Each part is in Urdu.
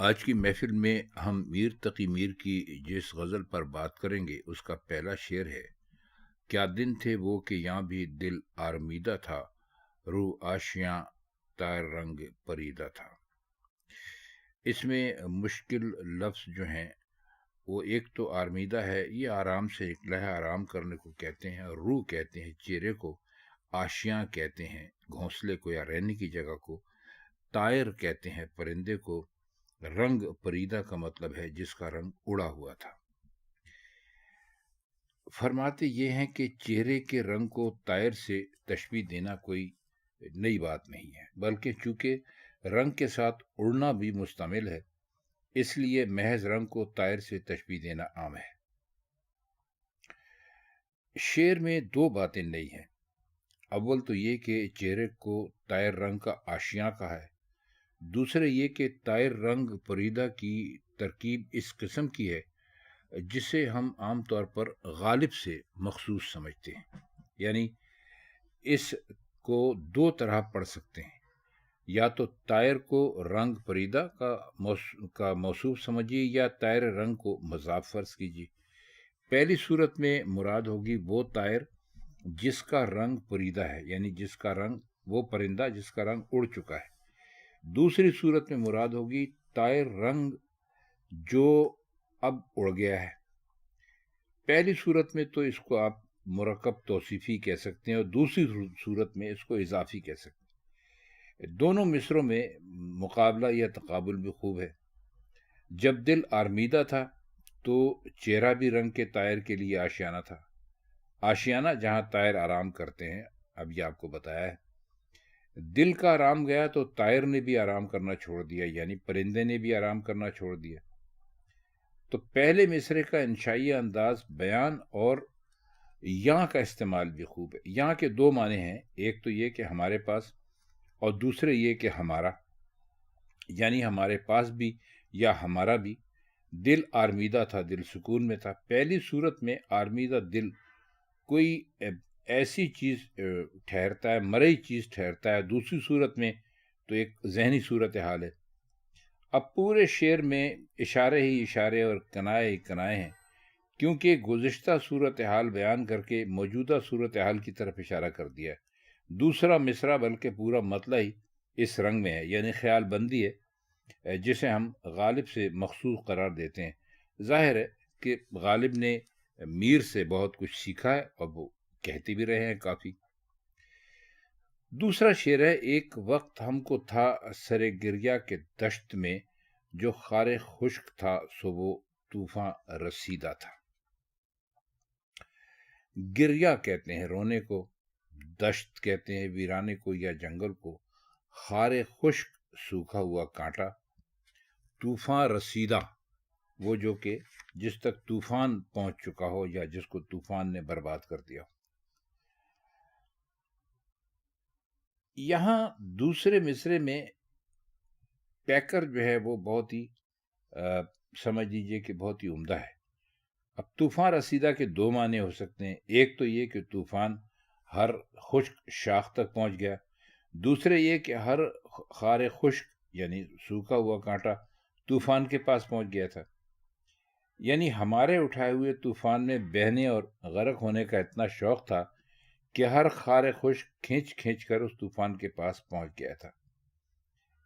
آج کی محفل میں ہم میر تقی میر کی جس غزل پر بات کریں گے اس کا پہلا شعر ہے: کیا دن تھے وہ کہ یہاں بھی دل آرمیدہ تھا، روح آشیاں طائر رنگ پریدہ تھا۔ اس میں مشکل لفظ جو ہیں وہ ایک تو آرمیدہ ہے، یہ آرام سے نکلا ہے، آرام کرنے کو کہتے ہیں، اور روح کہتے ہیں چہرے کو، آشیاں کہتے ہیں گھونسلے کو یا رہنے کی جگہ کو، طائر کہتے ہیں پرندے کو، رنگ پریدہ کا مطلب ہے جس کا رنگ اڑا ہوا تھا۔ فرماتے یہ ہیں کہ چہرے کے رنگ کو طائر سے تشبیہ دینا کوئی نئی بات نہیں ہے، بلکہ چونکہ رنگ کے ساتھ اڑنا بھی مشتمل ہے، اس لیے محض رنگ کو طائر سے تشبیہ دینا عام ہے۔ شعر میں دو باتیں نئی ہیں۔ اول تو یہ کہ چہرے کو طائر رنگ کا آشیاں کہا ہے، دوسرے یہ کہ طائر رنگ پریدہ کی ترکیب اس قسم کی ہے جسے ہم عام طور پر غالب سے مخصوص سمجھتے ہیں، یعنی اس کو دو طرح پڑھ سکتے ہیں، یا تو طائر کو رنگ پریدہ کا موصوف سمجھیے یا طائر رنگ کو مضاف فرض کیجیے۔ پہلی صورت میں مراد ہوگی وہ طائر جس کا رنگ پریدہ ہے، یعنی جس کا رنگ، وہ پرندہ جس کا رنگ اڑ چکا ہے۔ دوسری صورت میں مراد ہوگی طائر رنگ جو اب اڑ گیا ہے۔ پہلی صورت میں تو اس کو آپ مرکب توصیفی کہہ سکتے ہیں، اور دوسری صورت میں اس کو اضافی کہہ سکتے ہیں۔ دونوں مصروں میں مقابلہ یا تقابل بھی خوب ہے۔ جب دل آرمیدہ تھا تو چہرہ بھی رنگ کے طائر کے لیے آشیانہ تھا۔ آشیانہ جہاں طائر آرام کرتے ہیں، اب یہ آپ کو بتایا ہے۔ دل کا آرام گیا تو طائر نے بھی آرام کرنا چھوڑ دیا، یعنی پرندے نے بھی آرام کرنا چھوڑ دیا۔ تو پہلے مصرے کا انشائی انداز بیان اور یہاں کا استعمال بھی خوب ہے۔ یہاں کے دو معنی ہیں، ایک تو یہ کہ ہمارے پاس، اور دوسرے یہ کہ ہمارا، یعنی ہمارے پاس بھی یا ہمارا بھی۔ دل آرمیدہ تھا، دل سکون میں تھا۔ پہلی صورت میں آرمیدہ دل کوئی ایسی چیز ٹھہرتا ہے، مرئی چیز ٹھہرتا ہے، دوسری صورت میں تو ایک ذہنی صورتحال ہے۔ اب پورے شعر میں اشارے ہی اشارے اور کنائے ہی کنائے ہیں، کیونکہ گزشتہ صورتحال بیان کر کے موجودہ صورتحال کی طرف اشارہ کر دیا ہے۔ دوسرا مصرع بلکہ پورا مطلع ہی اس رنگ میں ہے، یعنی خیال بندی ہے جسے ہم غالب سے مخصوص قرار دیتے ہیں۔ ظاہر ہے کہ غالب نے میر سے بہت کچھ سیکھا ہے اور وہ کہتے بھی رہے ہیں کافی۔ دوسرا شعر ہے: ایک وقت ہم کو تھا سر گریا کے دشت میں، جو خار خشک تھا سو وہ طوفان رسیدہ تھا۔ گریا کہتے ہیں رونے کو، دشت کہتے ہیں ویرانے کو یا جنگل کو، خار خشک سوکھا ہوا کانٹا، طوفان رسیدہ وہ جو کہ جس تک طوفان پہنچ چکا ہو یا جس کو طوفان نے برباد کر دیا ہو۔ یہاں دوسرے مصرے میں پیکر جو ہے وہ بہت ہی سمجھ لیجیے کہ بہت ہی عمدہ ہے۔ اب طوفان رسیدہ کے دو معنی ہو سکتے ہیں، ایک تو یہ کہ طوفان ہر خشک شاخ تک پہنچ گیا، دوسرے یہ کہ ہر خار خشک یعنی سوکھا ہوا کانٹا طوفان کے پاس پہنچ گیا تھا۔ یعنی ہمارے اٹھائے ہوئے طوفان میں بہنے اور غرق ہونے کا اتنا شوق تھا کہ ہر خار خشک کھینچ کھینچ کر اس طوفان کے پاس پہنچ گیا تھا۔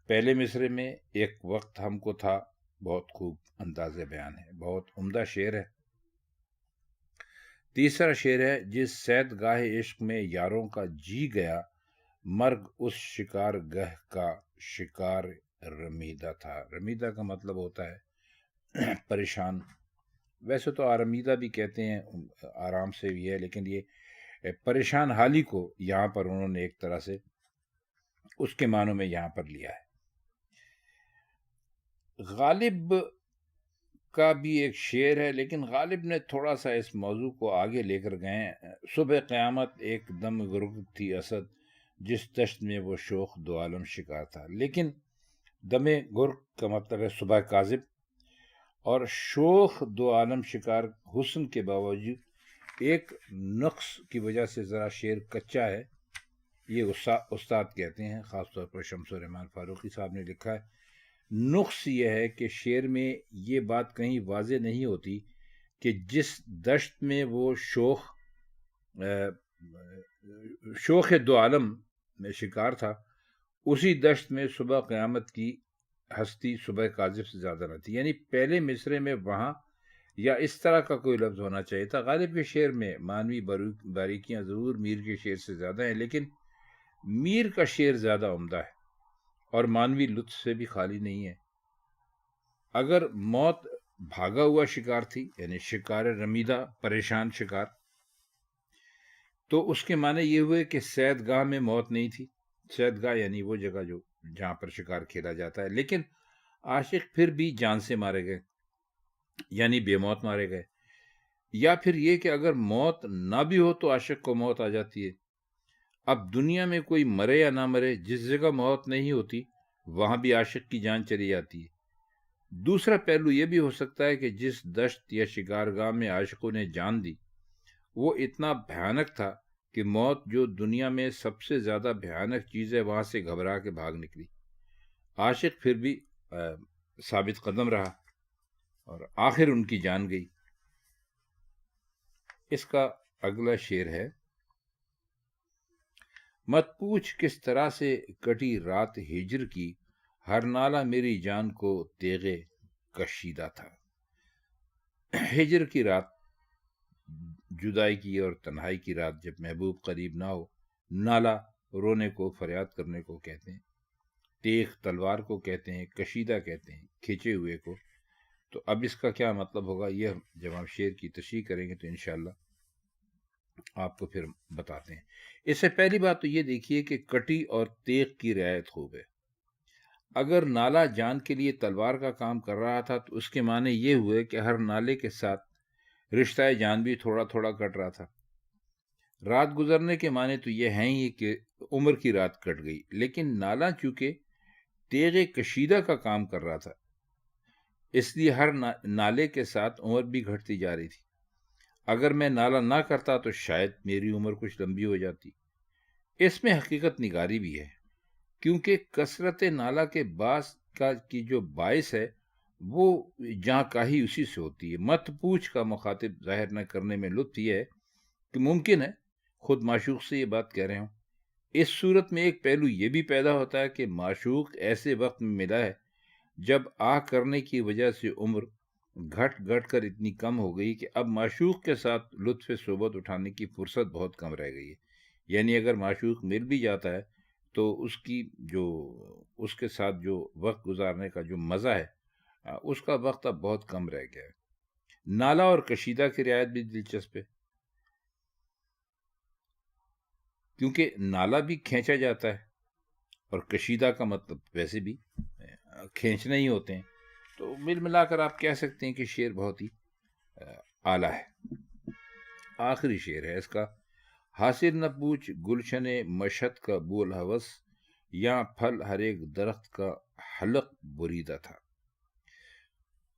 پہلے مصرے میں ایک وقت ہم کو تھا بہت خوب انداز بیان ہے، بہت عمدہ شعر ہے۔ تیسرا شعر ہے: جس صید گاہ عشق میں یاروں کا جی گیا، مرگ اس شکار گہ کا شکار رمیدہ تھا۔ رمیدہ کا مطلب ہوتا ہے پریشان۔ ویسے تو آرمیدہ بھی کہتے ہیں، آرام سے بھی ہے، لیکن یہ پریشان حالی کو یہاں پر انہوں نے ایک طرح سے اس کے معنوں میں یہاں پر لیا ہے۔ غالب کا بھی ایک شعر ہے، لیکن غالب نے تھوڑا سا اس موضوع کو آگے لے کر گئے۔ صبح قیامت ایک دم گرگ تھی اسد، جس دشت میں وہ شوخ دو عالم شکار تھا۔ لیکن دم گرگ کا مطلب ہے صبح کاذب، اور شوخ دو عالم شکار حسن کے باوجود ایک نقص کی وجہ سے ذرا شعر کچا ہے، یہ استاد کہتے ہیں، خاص طور پر شمس الرحمن فاروقی صاحب نے لکھا ہے۔ نقص یہ ہے کہ شعر میں یہ بات کہیں واضح نہیں ہوتی کہ جس دشت میں وہ شوخ دو عالم میں شکار تھا، اسی دشت میں صبح قیامت کی ہستی صبح کاذب سے زیادہ نہ تھی. یعنی پہلے مصرے میں وہاں یا اس طرح کا کوئی لفظ ہونا چاہیے تھا. غالب کے شعر میں معنوی باریکیاں ضرور میر کے شعر سے زیادہ ہیں، لیکن میر کا شعر زیادہ عمدہ ہے اور معنوی لطف سے بھی خالی نہیں ہے. اگر موت بھاگا ہوا شکار تھی، یعنی شکار رمیدہ، پریشان شکار، تو اس کے معنی یہ ہوئے کہ صید گاہ میں موت نہیں تھی. صید گاہ یعنی وہ جگہ جہاں پر شکار کھیلا جاتا ہے. لیکن عاشق پھر بھی جان سے مارے گئے، یعنی بے موت مارے گئے. یا پھر یہ کہ اگر موت نہ بھی ہو تو عاشق کو موت آ جاتی ہے. اب دنیا میں کوئی مرے یا نہ مرے، جس جگہ موت نہیں ہوتی وہاں بھی عاشق کی جان چلی جاتی ہے. دوسرا پہلو یہ بھی ہو سکتا ہے کہ جس دشت یا شکارگاہ میں عاشقوں نے جان دی وہ اتنا بھیانک تھا کہ موت جو دنیا میں سب سے زیادہ بھیانک چیز ہے وہاں سے گھبرا کے بھاگ نکلی. عاشق پھر بھی ثابت قدم رہا اور آخر ان کی جان گئی. اس کا اگلا شعر ہے: مت پوچھ کس طرح سے کٹی رات ہجر کی، ہر نالہ میری جان کو تیغے کشیدہ تھا. ہجر کی رات، جدائی کی اور تنہائی کی رات، جب محبوب قریب نہ ہو. نالا رونے کو، فریاد کرنے کو کہتے ہیں. تیغ تلوار کو کہتے ہیں. کشیدہ کہتے ہیں کھینچے ہوئے کو. تو اب اس کا کیا مطلب ہوگا یہ جب ہم شعر کی تشریح کریں گے تو انشاءاللہ آپ کو پھر بتاتے ہیں. اس سے پہلی بات تو یہ دیکھیے کہ کٹی اور تیغ کی رعایت خوب ہے. اگر نالا جان کے لیے تلوار کا کام کر رہا تھا تو اس کے معنی یہ ہوئے کہ ہر نالے کے ساتھ رشتہ جان بھی تھوڑا تھوڑا کٹ رہا تھا. رات گزرنے کے معنی تو یہ ہیں ہی کہ عمر کی رات کٹ گئی. لیکن نالا چونکہ تیغ کشیدہ کا کام کر رہا تھا اس لیے ہر نالے کے ساتھ عمر بھی گھٹتی جا رہی تھی. اگر میں نالا نہ کرتا تو شاید میری عمر کچھ لمبی ہو جاتی. اس میں حقیقت نگاری بھی ہے، کیونکہ کثرت نالا کے باعث کی جو باعث ہے وہ جہاں کاہی اسی سے ہوتی ہے. مت پوچھ کا مخاطب ظاہر نہ کرنے میں لطف یہ ہے کہ ممکن ہے خود معشوق سے یہ بات کہہ رہے ہوں. اس صورت میں ایک پہلو یہ بھی پیدا ہوتا ہے کہ معشوق ایسے وقت میں ملا ہے جب آہ کرنے کی وجہ سے عمر گھٹ گھٹ کر اتنی کم ہو گئی کہ اب معشوق کے ساتھ لطف صحبت اٹھانے کی فرصت بہت کم رہ گئی ہے. یعنی اگر معشوق مل بھی جاتا ہے تو اس کے ساتھ جو وقت گزارنے کا جو مزہ ہے اس کا وقت اب بہت کم رہ گیا ہے. نالا اور کشیدہ کی رعایت بھی دلچسپ ہے، کیونکہ نالا بھی کھینچا جاتا ہے اور کشیدہ کا مطلب ویسے بھی کھینچنے ہی ہوتے ہیں. تو مل ملا کر آپ کہہ سکتے ہیں کہ شعر بہت ہی اعلیٰ ہے. آخری شعر ہے اس کا: حاصل نہ پوچھ گلشن مشہد کا بول ہوس، یا پھل ہر ایک درخت کا حلق بریدہ تھا.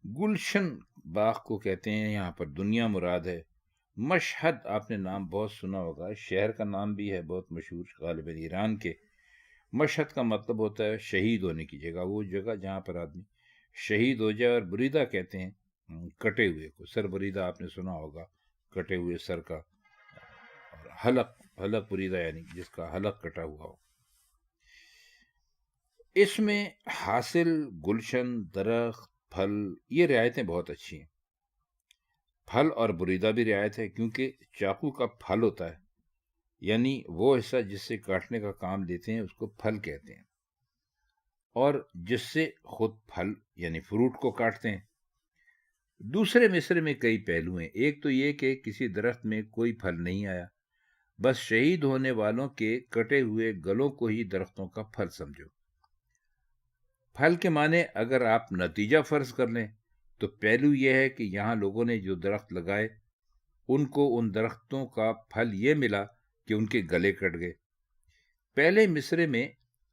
گلشن باغ کو کہتے ہیں، یہاں پر دنیا مراد ہے. مشہد آپ نے نام بہت سنا ہوگا، شہر کا نام بھی ہے بہت مشہور، غالباً ایران کے. مشہد کا مطلب ہوتا ہے شہید ہونے کی جگہ، وہ جگہ جہاں پر آدمی شہید ہو جائے. اور بریدہ کہتے ہیں کٹے ہوئے کو. سر بریدہ آپ نے سنا ہوگا، کٹے ہوئے سر کا. اور حلق بریدہ یعنی جس کا حلق کٹا ہوا ہو. اس میں حاصل، گلشن، درخت، پھل، یہ رعایتیں بہت اچھی ہیں. پھل اور بریدہ بھی رعایت ہے، کیونکہ چاقو کا پھل ہوتا ہے، یعنی وہ حصہ جس سے کاٹنے کا کام لیتے ہیں اس کو پھل کہتے ہیں، اور جس سے خود پھل یعنی فروٹ کو کاٹتے ہیں. دوسرے مصرے میں کئی پہلو ہیں. ایک تو یہ کہ کسی درخت میں کوئی پھل نہیں آیا، بس شہید ہونے والوں کے کٹے ہوئے گلوں کو ہی درختوں کا پھل سمجھو. پھل کے معنی اگر آپ نتیجہ فرض کر لیں تو پہلو یہ ہے کہ یہاں لوگوں نے جو درخت لگائے ان کو ان درختوں کا پھل یہ ملا کہ ان کے گلے کٹ گئے. پہلے مصرے میں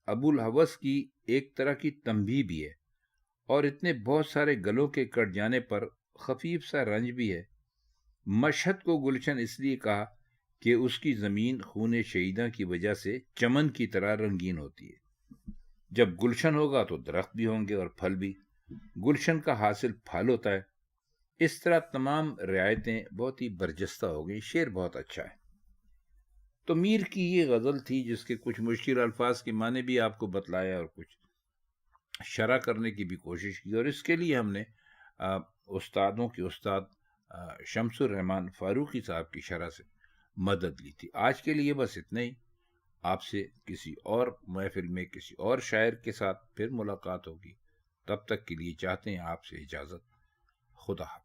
ابو الہوس کی ایک طرح کی تنبیہ بھی ہے، اور اتنے بہت سارے گلوں کے کٹ جانے پر خفیف سا رنج بھی ہے. مشہد کو گلشن اس لیے کہا کہ اس کی زمین خون شہیداں کی وجہ سے چمن کی طرح رنگین ہوتی ہے. جب گلشن ہوگا تو درخت بھی ہوں گے اور پھل بھی. گلشن کا حاصل پھل ہوتا ہے. اس طرح تمام رعایتیں بہت ہی برجستہ ہو گئی. شعر بہت اچھا ہے. تو میر کی یہ غزل تھی جس کے کچھ مشکل الفاظ کے معنی بھی آپ کو بتلایا اور کچھ شرح کرنے کی بھی کوشش کی، اور اس کے لیے ہم نے استادوں کے استاد شمس الرحمان فاروقی صاحب کی شرح سے مدد لی تھی. آج کے لیے بس اتنا ہی. آپ سے کسی اور محفل میں کسی اور شاعر کے ساتھ پھر ملاقات ہوگی. تب تک کے لیے چاہتے ہیں آپ سے اجازت. خدا حافظ.